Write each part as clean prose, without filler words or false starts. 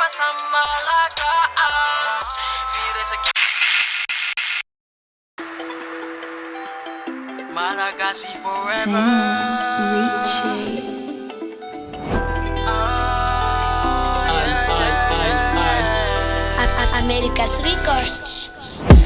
sa Malagas. Vira sa Malagasy forever. America's Records.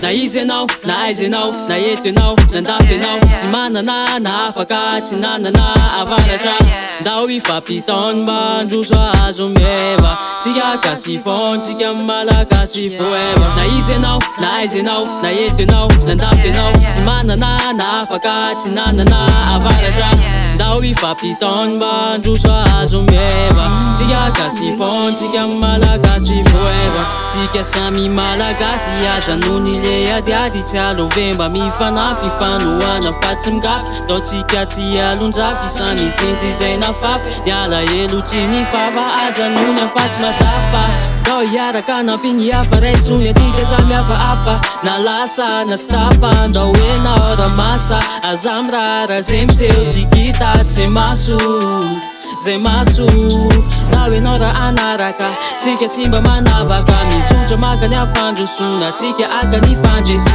Naizy anao, na aizy anao, na eto anao, nandafy anao. Tsy manana na afaka, tsy nanana avaratra. Ndao ifampitaony mba handroso azo meva. Tsika gasy fôny, tsika Malagasy forever. Naizy anao, na aizy anao, na eto anao, nandafy anao. Tsy manana na afaka, tsy nanana avaratra. Ndao ifampitaony mba handroso azo meva. Tsika gasy fôny, tsika Malagasy forever. Tsika samy Malagasy ajanony le adiady tsy alovemba mifanampy fanoana fa tsy migafy. Ndao tsika tsy alonjafy samy tsintsy zay nafafy. Miala elo tsy nifafa ajanony fa tsy matafa. Ndao hiaraka nampiny hafa raisony atika samy hafahafa. Na lasa na stafa ndao enao ramasa. Aza mirara zay miseho tsikita tsy maso zay maso. Ndao enao raha anaraka tsika tsy mba manavaka. Mizotra maka ny afandrosona tsika aka ny fandresy.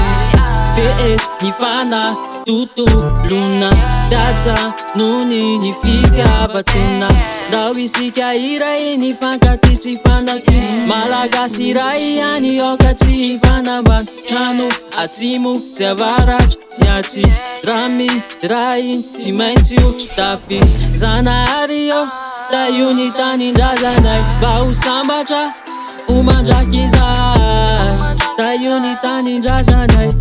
VS ny fana totolona daja nony ny fitiavatena. Ndao isika iray ny fankaty tsy fanaky. Malagasy iray ihany ioka tsy fanambany. Trano atsimo tsy avaratra niatsy rami ray tsy maintsy ho tafy. Zanahary io da io ny tanindrazanay mba ho sambatra ho mandraky izay. Da io ny tanindrazanay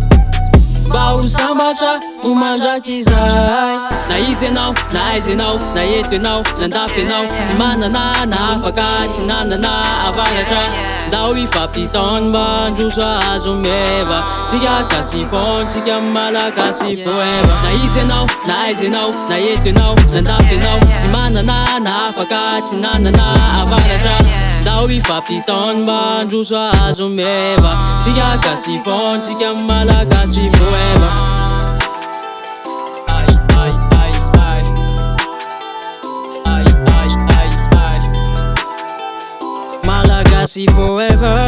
mba ho sambatra ho mandraky izay. Na izy anao, na aizy anao, na eto anao, nandafy anao. Tsy manana na afaka, tsy nanana avaratra. Ndao ifampitaony mba handroso azo meva. Tsika gasy fôny, tsika Malagasy forever. Na izy anao, na aizy anao, na eto anao, nandafy anao. Tsy manana na afaka, tsy nanana avaratra. Ndao ifampitaony mba handroso azo meva. Tsika gasy fôny, tsika Malagasy forever. Malagasy forever.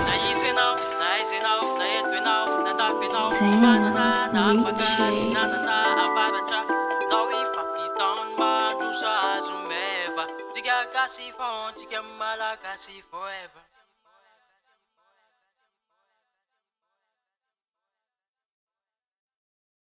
Na izy anao, na aizy anao, na eto anao, nandafy anao. Tsy manana na afaka, tsy nanana avaratra. Ndao ifampitaony mba handroso azo meva. Tsika gasy fôny, tsika Malagasy forever.